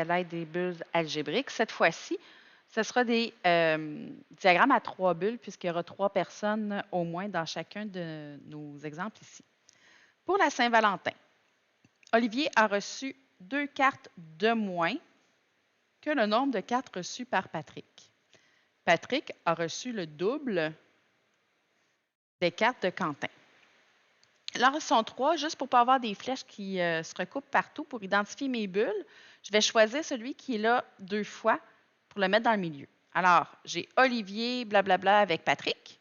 l'aide des bulles algébriques. Cette fois-ci, ce sera des diagrammes à 3 bulles puisqu'il y aura 3 personnes au moins dans chacun de nos exemples ici. Pour la Saint-Valentin, Olivier a reçu 2 cartes de moins que le nombre de cartes reçues par Patrick. Patrick a reçu le double des cartes de Quentin. Là, ils sont 3, juste pour ne pas avoir des flèches qui se recoupent partout pour identifier mes bulles. Je vais choisir celui qui est là 2 fois pour le mettre dans le milieu. Alors, j'ai Olivier, blablabla, avec Patrick,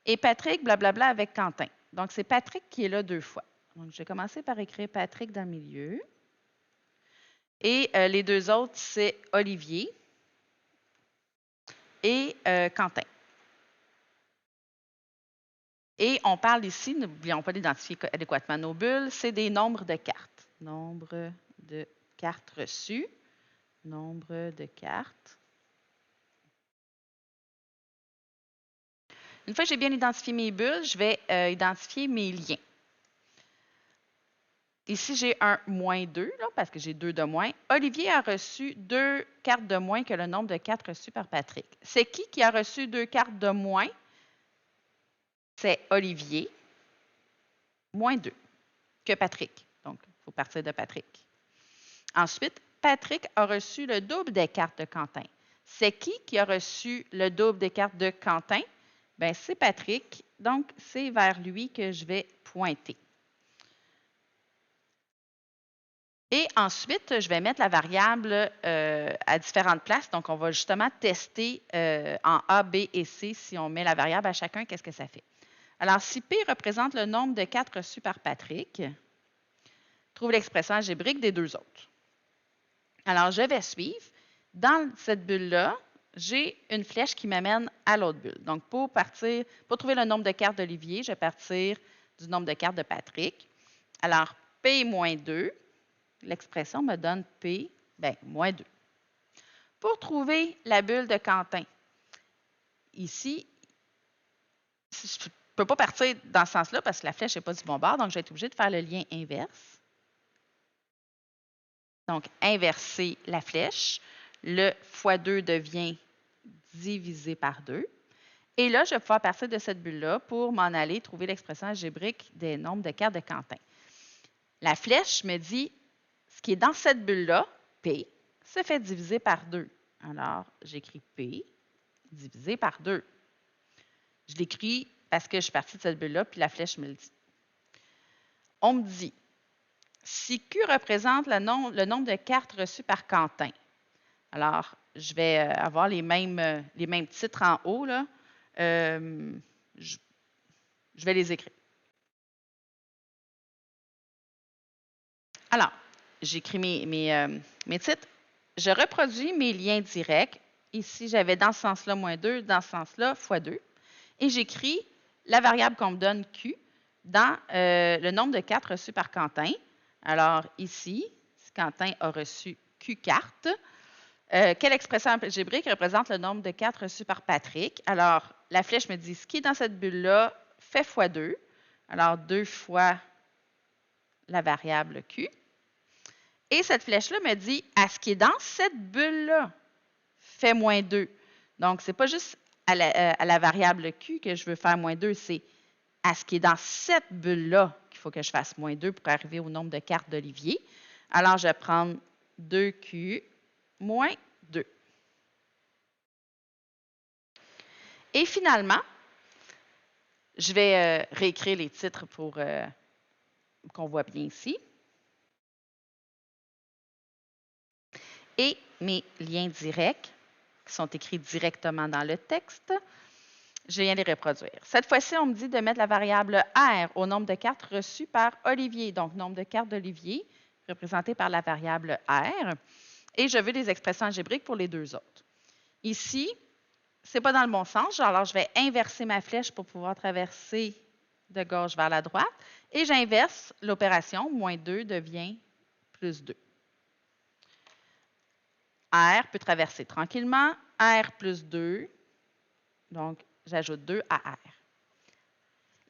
et Patrick, blablabla, avec Quentin. Donc, c'est Patrick qui est là 2 fois. Donc, je vais commencer par écrire Patrick dans le milieu. Et les 2 autres, c'est Olivier et Quentin. Et on parle ici, n'oublions pas d'identifier adéquatement nos bulles, c'est des nombres de cartes. Nombre de cartes reçues. Nombre de cartes. Une fois que j'ai bien identifié mes bulles, je vais identifier mes liens. Ici, j'ai un -2, là, parce que j'ai 2 de moins. Olivier a reçu 2 cartes de moins que le nombre de cartes reçues par Patrick. C'est qui a reçu 2 cartes de moins? C'est Olivier, -2 que Patrick. Donc, il faut partir de Patrick. Ensuite, Patrick a reçu le double des cartes de Quentin. C'est qui a reçu le double des cartes de Quentin? Bien, c'est Patrick. Donc, c'est vers lui que je vais pointer. Et ensuite, je vais mettre la variable à différentes places. Donc, on va justement tester en A, B et C, si on met la variable à chacun, qu'est-ce que ça fait. Alors, si P représente le nombre de cartes reçues par Patrick, trouve l'expression algébrique des 2 autres. Alors, je vais suivre. Dans cette bulle-là, j'ai une flèche qui m'amène à l'autre bulle. Donc, pour trouver le nombre de cartes d'Olivier, je vais partir du nombre de cartes de Patrick. Alors, P moins 2, l'expression me donne P, bien, moins 2. Pour trouver la bulle de Quentin, ici, je ne peux pas partir dans ce sens-là parce que la flèche n'est pas du bon bord, donc je vais être obligée de faire le lien inverse. Donc, inverser la flèche. Le x2 devient divisé par 2. Et là, je vais pouvoir partir de cette bulle-là pour m'en aller trouver l'expression algébrique des nombres de cartes de Quentin. La flèche me dit, ce qui est dans cette bulle-là, P, se fait diviser par 2. Alors, j'écris P divisé par 2. Je l'écris parce que je suis partie de cette bulle-là, puis la flèche me le dit. On me dit, si Q représente le nombre de cartes reçues par Quentin, alors, je vais avoir les mêmes titres en haut, là. Je vais les écrire. Alors, j'écris mes titres. Je reproduis mes liens directs. Ici, j'avais dans ce sens-là -2, dans ce sens-là x2. Et j'écris la variable qu'on me donne Q dans le nombre de cartes reçues par Quentin. Alors, ici, Quentin a reçu Q cartes. Quelle expression algébrique représente le nombre de cartes reçues par Patrick? Alors, la flèche me dit ce qui est dans cette bulle-là fait x2. Alors, 2 fois la variable Q. Et cette flèche-là me dit à ce qui est dans cette bulle-là fait -2. Donc, ce n'est pas juste à la variable Q que je veux faire -2, c'est à ce qui est dans cette bulle-là qu'il faut que je fasse -2 pour arriver au nombre de cartes d'Olivier. Alors, je vais prendre 2Q moins 2. Et finalement, je vais réécrire les titres pour qu'on voit bien ici. Et mes liens directs, qui sont écrits directement dans le texte, je viens les reproduire. Cette fois-ci, on me dit de mettre la variable R au nombre de cartes reçues par Olivier. Donc, nombre de cartes d'Olivier, représenté par la variable R. Et je veux des expressions algébriques pour les 2 autres. Ici, ce n'est pas dans le bon sens. Alors, je vais inverser ma flèche pour pouvoir traverser de gauche vers la droite. Et j'inverse l'opération. -2 devient +2. R peut traverser tranquillement. R plus 2. Donc, j'ajoute 2 à R.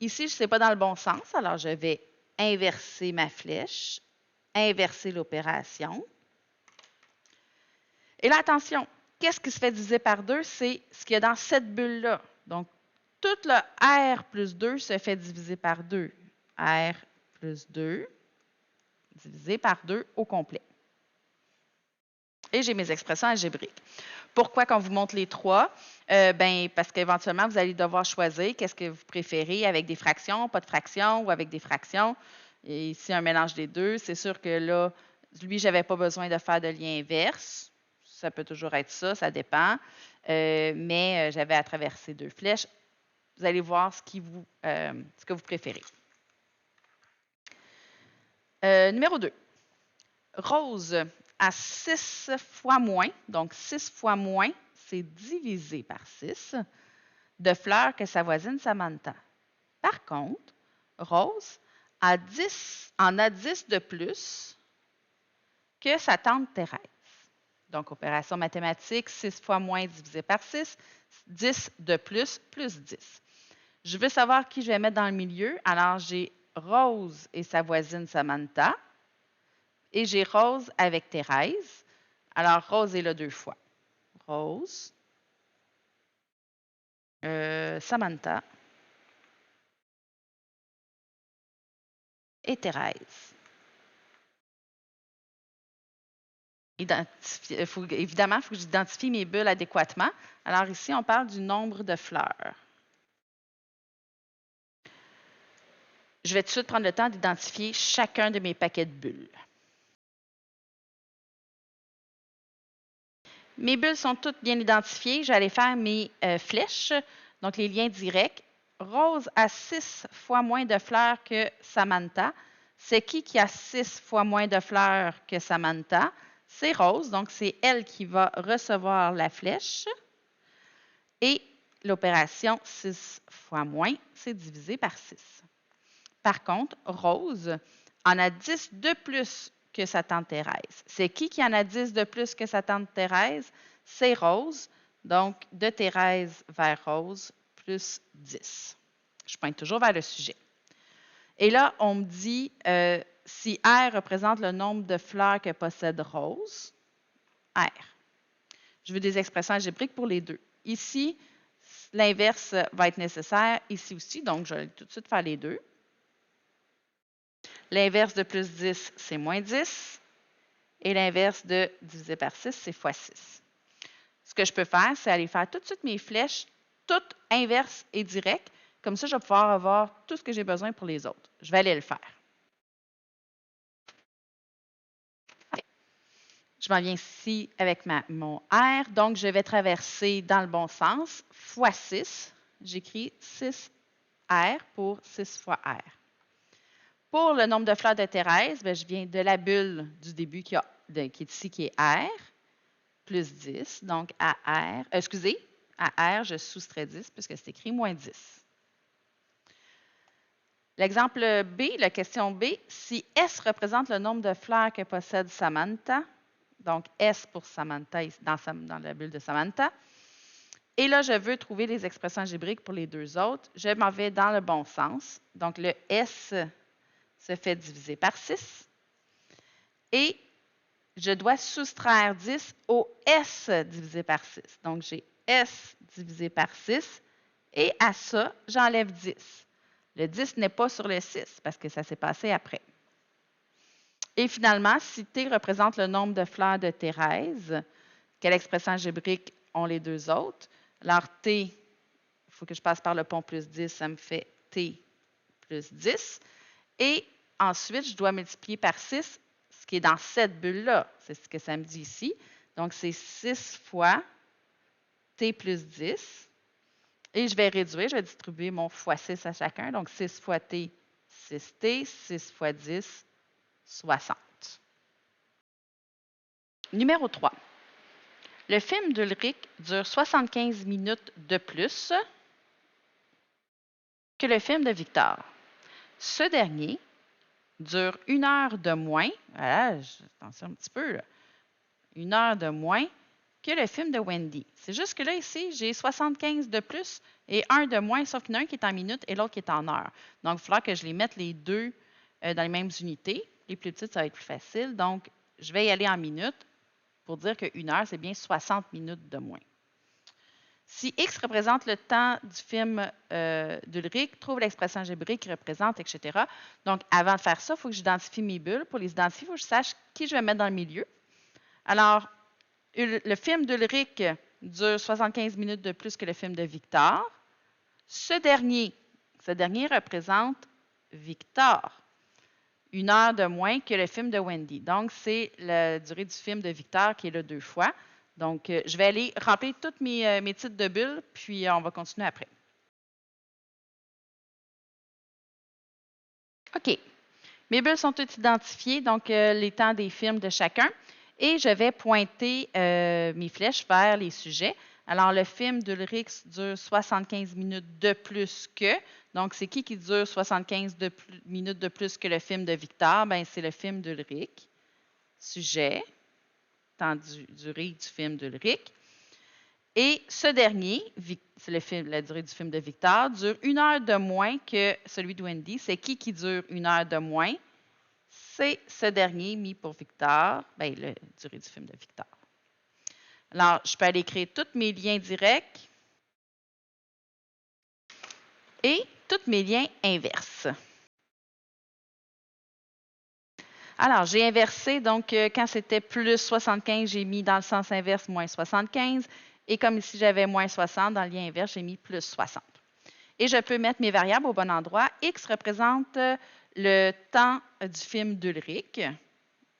Ici, ce n'est pas dans le bon sens. Alors, je vais inverser ma flèche, inverser l'opération. Et là, attention, qu'est-ce qui se fait diviser par 2? C'est ce qu'il y a dans cette bulle-là. Donc, tout le R plus 2 se fait diviser par 2. R plus 2 divisé par 2 au complet. Et j'ai mes expressions algébriques. Pourquoi qu'on vous montre les trois? Parce qu'éventuellement, vous allez devoir choisir qu'est-ce que vous préférez avec des fractions, pas de fractions ou avec des fractions. Et ici, un mélange des deux. C'est sûr que là, lui, je n'avais pas besoin de faire de lien inverse. Ça peut toujours être ça, ça dépend. Mais j'avais à traverser deux flèches. Vous allez voir ce que vous préférez. Numéro 2. Rose a 6 fois moins, donc 6 fois moins, c'est divisé par 6, de fleurs que sa voisine Samantha. Par contre, Rose en a 10 de plus que sa tante Thérèse. Donc, opération mathématique, 6 fois moins divisé par 6, 10 de plus 10. Je veux savoir qui je vais mettre dans le milieu. Alors, j'ai Rose et sa voisine Samantha. Et j'ai Rose avec Thérèse. Alors, Rose est là 2 fois. Rose, Samantha et Thérèse. Évidemment, il faut que j'identifie mes bulles adéquatement. Alors ici, on parle du nombre de fleurs. Je vais tout de suite prendre le temps d'identifier chacun de mes paquets de bulles. Mes bulles sont toutes bien identifiées. J'allais faire mes flèches, donc les liens directs. Rose a 6 fois moins de fleurs que Samantha. C'est qui a 6 fois moins de fleurs que Samantha? C'est Rose, donc c'est elle qui va recevoir la flèche. Et l'opération 6 fois moins, c'est divisé par 6. Par contre, Rose en a 10 de plus que sa tante Thérèse. C'est qui en a 10 de plus que sa tante Thérèse? C'est Rose. Donc, de Thérèse vers Rose, plus 10. Je pointe toujours vers le sujet. Et là, on me dit si R représente le nombre de fleurs que possède Rose, R. Je veux des expressions algébriques pour les deux. Ici, l'inverse va être nécessaire, ici aussi, donc je vais tout de suite faire les deux. L'inverse de plus 10, c'est moins 10. Et l'inverse de divisé par 6, c'est fois 6. Ce que je peux faire, c'est aller faire tout de suite mes flèches, toutes inverses et directes. Comme ça, je vais pouvoir avoir tout ce que j'ai besoin pour les autres. Je vais aller le faire. Je m'en viens ici avec mon R. Donc, je vais traverser dans le bon sens, fois 6. J'écris 6R pour 6 fois R. Pour le nombre de fleurs de Thérèse, je viens de la bulle du début qui est ici, qui est R, plus 10. Donc, à R, je soustrais 10 puisque c'est écrit moins 10. L'exemple B, la question B, si S représente le nombre de fleurs que possède Samantha, donc S pour Samantha dans la bulle de Samantha, et là, je veux trouver les expressions algébriques pour les deux autres, je m'en vais dans le bon sens. Donc, le S se fait diviser par 6. Et je dois soustraire 10 au S divisé par 6. Donc, j'ai S divisé par 6 et à ça, j'enlève 10. Le 10 n'est pas sur le 6 parce que ça s'est passé après. Et finalement, si T représente le nombre de fleurs de Thérèse, quelle expression algébrique ont les deux autres? Alors, T, il faut que je passe par le pont plus 10, ça me fait T plus 10. Et ensuite, je dois multiplier par 6, ce qui est dans cette bulle-là. C'est ce que ça me dit ici. Donc, c'est 6 fois T plus 10. Et je vais réduire, je vais distribuer mon fois 6 à chacun. Donc, 6 fois T, 6T, 6 fois 10, 60. Numéro 3. Le film d'Ulrich dure 75 minutes de plus que le film de Victor. Ce dernier dure 1 heure de moins. Voilà, attention un petit peu. Là. 1 heure de moins que le film de Wendy. C'est juste que là, ici, j'ai 75 de plus et 1 de moins, sauf qu'il y en a un qui est en minutes et l'autre qui est en heures. Donc, il va falloir que je les mette les deux dans les mêmes unités. Les plus petites, ça va être plus facile. Donc, je vais y aller en minutes. pour dire qu'une heure, c'est bien 60 minutes de moins. Si X représente le temps du film d'Ulrich, trouve l'expression algébrique qui représente, etc. Donc, avant de faire ça, il faut que j'identifie mes bulles. Pour les identifier, il faut que je sache qui je vais mettre dans le milieu. Alors, le film d'Ulrich dure 75 minutes de plus que le film de Victor. Ce dernier représente Victor. Une heure de moins que le film de Wendy. Donc, c'est la durée du film de Victor qui est là 2 fois. Donc, je vais aller remplir tous mes titres de bulles, puis on va continuer après. OK. Mes bulles sont toutes identifiées, donc les temps des films de chacun. Et je vais pointer mes flèches vers les sujets. Alors, le film d'Ulrich dure 75 minutes de plus que. Donc, c'est qui dure 75 minutes de plus que le film de Victor? Bien, c'est le film d'Ulrich. Sujet, temps durée du film d'Ulrich. Et ce dernier, c'est la durée du film de Victor, dure 1 heure de moins que celui de Wendy. C'est qui dure 1 heure de moins? C'est ce dernier mis pour Victor, bien, la durée du film de Victor. Alors, je peux aller créer tous mes liens directs et tous mes liens inverses. Alors, j'ai inversé, donc quand c'était plus 75, j'ai mis dans le sens inverse moins 75. Et comme ici, j'avais moins 60, dans le lien inverse, j'ai mis plus 60. Et je peux mettre mes variables au bon endroit. X représente le temps du film d'Ulrich,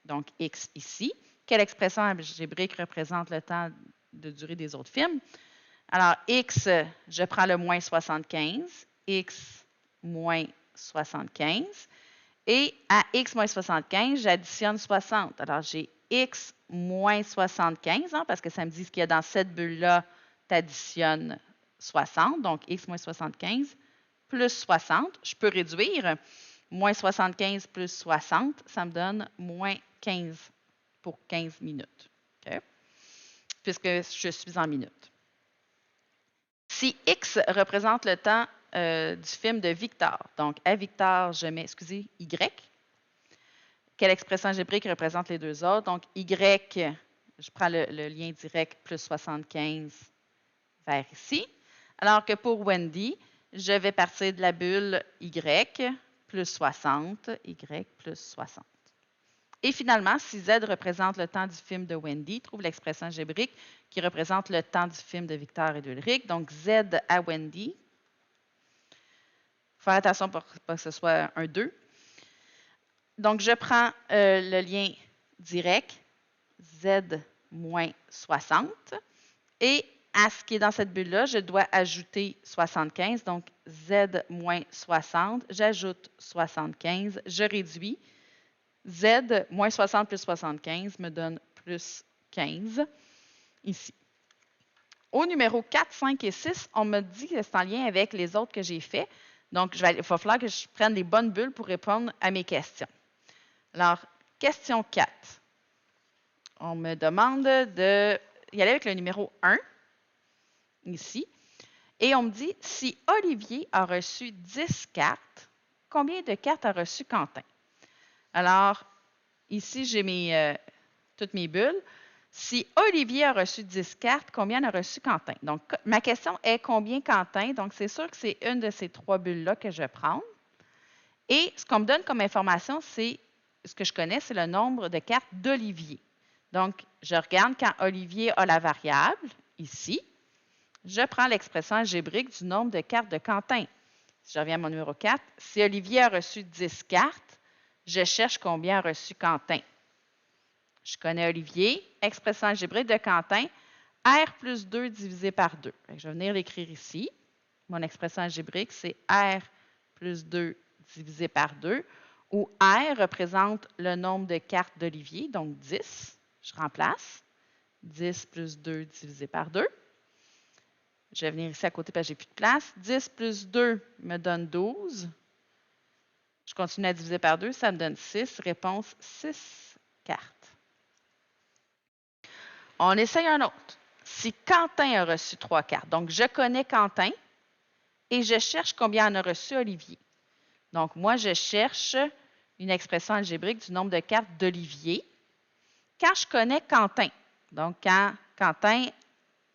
donc X ici. Quelle expression algébrique représente le temps de durée des autres films? Alors, X, je prends le moins 75. X moins 75. Et à X moins 75, j'additionne 60. Alors, j'ai X moins 75, parce que ça me dit ce qu'il y a dans cette bulle-là, tu additionnes 60. Donc, X moins 75 plus 60. Je peux réduire. Moins 75 plus 60, ça me donne moins 15 pour 15 minutes. Okay? Puisque je suis en minutes. Si X représente le temps du film de Victor, donc à Victor, je mets, Y. Quelle expression algébrique représente les deux autres? Donc, Y, je prends le lien direct plus 75 vers ici. Alors que pour Wendy, je vais partir de la bulle Y plus 60, Y plus 60. Et finalement, si Z représente le temps du film de Wendy, trouve l'expression algébrique qui représente le temps du film de Victor et d'Ulrich. Donc, Z à Wendy. Faire attention pour pas que ce soit un 2. Donc, je prends le lien direct, Z moins 60. Et à ce qui est dans cette bulle-là, je dois ajouter 75. Donc, Z moins 60, j'ajoute 75, je réduis. Z moins 60 plus 75 me donne plus 15 ici. Au numéro 4, 5 et 6, on me dit que c'est en lien avec les autres que j'ai faits. Donc, il va falloir que je prenne les bonnes bulles pour répondre à mes questions. Alors, question 4. On me demande d'y aller avec le numéro 1, ici. Et on me dit, si Olivier a reçu 10 cartes, combien de cartes a reçu Quentin? Alors, ici, j'ai toutes mes bulles. Si Olivier a reçu 10 cartes, combien en a reçu Quentin? Donc, ma question est combien Quentin? Donc, c'est sûr que c'est une de ces 3 bulles-là que je vais prendre. Et ce qu'on me donne comme information, c'est ce que je connais, c'est le nombre de cartes d'Olivier. Donc, je regarde quand Olivier a la variable, ici. Je prends l'expression algébrique du nombre de cartes de Quentin. Si je reviens à mon numéro 4, si Olivier a reçu 10 cartes, je cherche combien a reçu Quentin. Je connais Olivier, expression algébrique de Quentin, R plus 2 divisé par 2. Je vais venir l'écrire ici. Mon expression algébrique, c'est R plus 2 divisé par 2, où R représente le nombre de cartes d'Olivier, donc 10. Je remplace. 10 plus 2 divisé par 2. Je vais venir ici à côté parce que j'ai plus de place. 10 plus 2 me donne 12. Je continue à diviser par 2, ça me donne 6. Réponse 6 cartes. On essaye un autre. Si Quentin a reçu 3 cartes, donc je connais Quentin et je cherche combien en a reçu Olivier. Donc, moi, je cherche une expression algébrique du nombre de cartes d'Olivier. Quand je connais Quentin, Donc, quand Quentin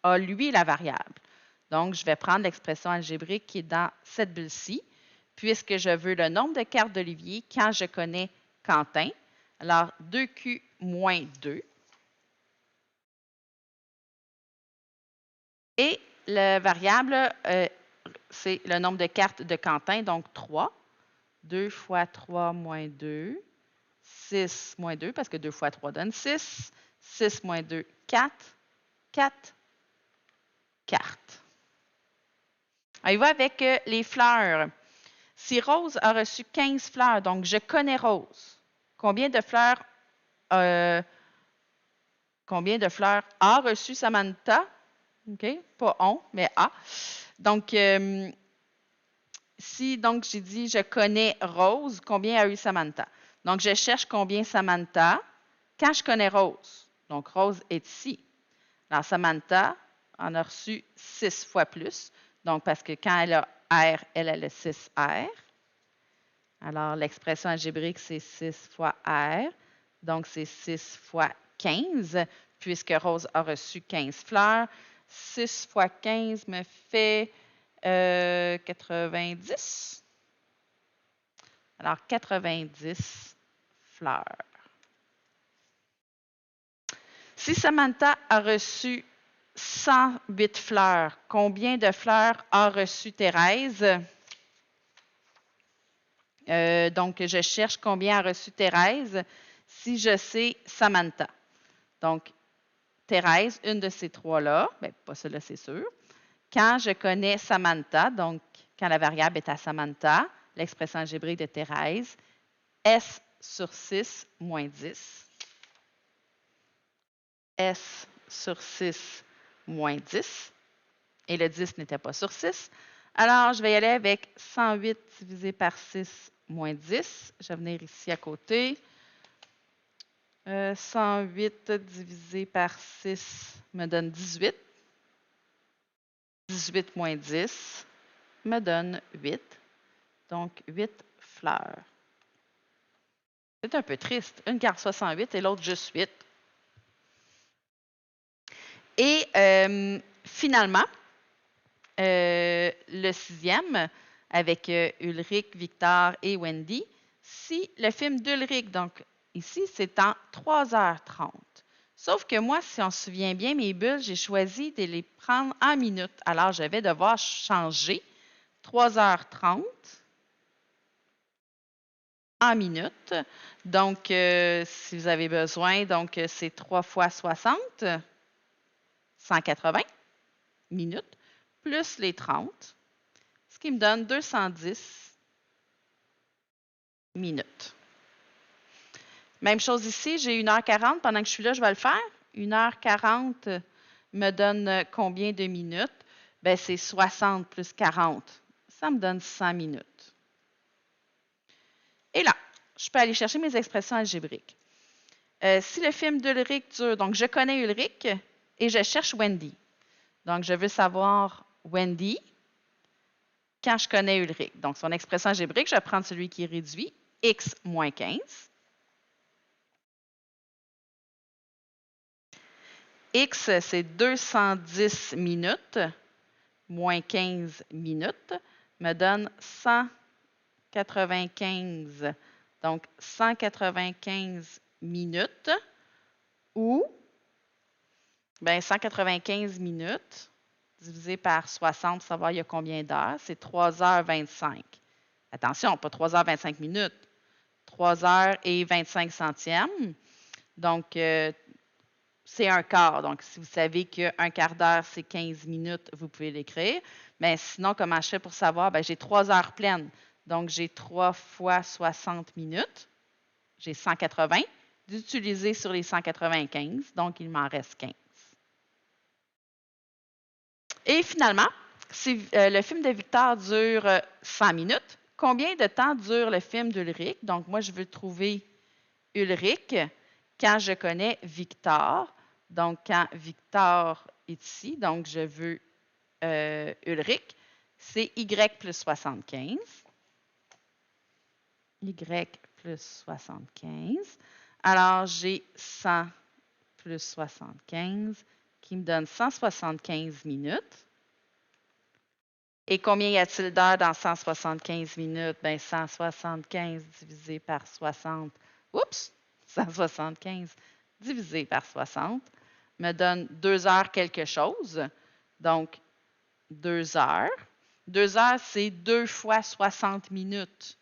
a, lui, la variable. Donc, je vais prendre l'expression algébrique qui est dans cette bulle-ci, puisque je veux le nombre de cartes d'Olivier quand je connais Quentin. Alors, 2Q moins 2. Et la variable, c'est le nombre de cartes de Quentin, donc 3. 2 fois 3 moins 2. 6 moins 2, parce que 2 fois 3 donne 6. 6 moins 2, 4. 4 cartes. On y va avec les fleurs. Si Rose a reçu 15 fleurs, donc je connais Rose. Combien de fleurs a reçu Samantha? OK? Pas on, mais a. Donc, si donc j'ai dit je connais Rose, combien a eu Samantha? Donc, je cherche combien Samantha quand je connais Rose. Donc, Rose est ici. Alors, Samantha en a reçu 6 fois plus. Donc, parce que quand elle a R, elle a le 6R. Alors, l'expression algébrique, c'est 6 fois R. Donc, c'est 6 fois 15, puisque Rose a reçu 15 fleurs. 6 fois 15 me fait 90. Alors, 90 fleurs. Si Samantha a reçu 108 fleurs, combien de fleurs a reçu Thérèse? Donc, je cherche combien a reçu Thérèse si je sais Samantha. Donc, Thérèse, une de ces trois-là, bien, pas celle-là, c'est sûr. Quand je connais Samantha, donc quand la variable est à Samantha, l'expression algébrique de Thérèse, S sur 6 moins 10. S sur 6 moins 10. Et le 10 n'était pas sur 6. Alors, je vais y aller avec 108 divisé par 6 moins 10. Je vais venir ici à côté. 108 divisé par 6 me donne 18. 18 moins 10 me donne 8. Donc, 8 fleurs. C'est un peu triste. Une garde 68 et l'autre juste 8. Et finalement, le sixième, avec Ulrich, Victor et Wendy, si le film d'Ulrich, donc ici, c'est en 3h30. Sauf que moi, si on se souvient bien, mes bulles, j'ai choisi de les prendre en minutes. Alors, je vais devoir changer 3h30 en minutes. Donc, si vous avez besoin, donc c'est 3 fois 60, 180 minutes, plus les 30, ce qui me donne 210 minutes. Même chose ici, j'ai 1h40. Pendant que je suis là, je vais le faire. 1h40 me donne combien de minutes? Bien, c'est 60 plus 40. Ça me donne 100 minutes. Et là, je peux aller chercher mes expressions algébriques. Si le film d'Ulrich dure, donc je connais Ulrich et je cherche Wendy. Donc, je veux savoir Wendy quand je connais Ulrich. Donc, son expression algébrique, je vais prendre celui qui est réduit, x moins 15. X, c'est 210 minutes, moins 15 minutes, me donne 195. Donc, 195 minutes ou, bien, 195 minutes divisé par 60 pour savoir il y a combien d'heures, c'est 3h25. Attention, pas 3h25 minutes, 3h25. Donc, c'est un quart. Donc, si vous savez qu'un quart d'heure, c'est 15 minutes, vous pouvez l'écrire. Mais sinon, comment je fais pour savoir? Bien, j'ai 3 heures pleines. Donc, j'ai 3 fois 60 minutes. J'ai 180 d'utiliser sur les 195. Donc, il m'en reste 15. Et finalement, si le film de Victor dure 100 minutes, combien de temps dure le film d'Ulrich? Donc, moi, je veux trouver Ulrich quand je connais Victor. Donc, quand Victor est ici, donc je veux Ulrich, c'est Y plus 75. Y plus 75. Alors, j'ai 100 plus 75, qui me donne 175 minutes. Et combien y a-t-il d'heures dans 175 minutes? Bien, 175 divisé par 60. Oups! 175 divisé par 60 me donne 2 heures quelque chose. Donc, 2 heures. 2 heures, c'est 2 fois 60 minutes.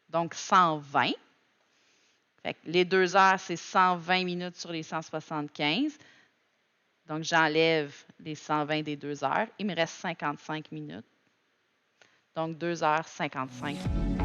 Donc, 120. Fait que les 2 heures, c'est 120 minutes sur les 175. Donc, j'enlève les 120 des 2 heures. Il me reste 55 minutes. Donc, 2 heures 55 minutes.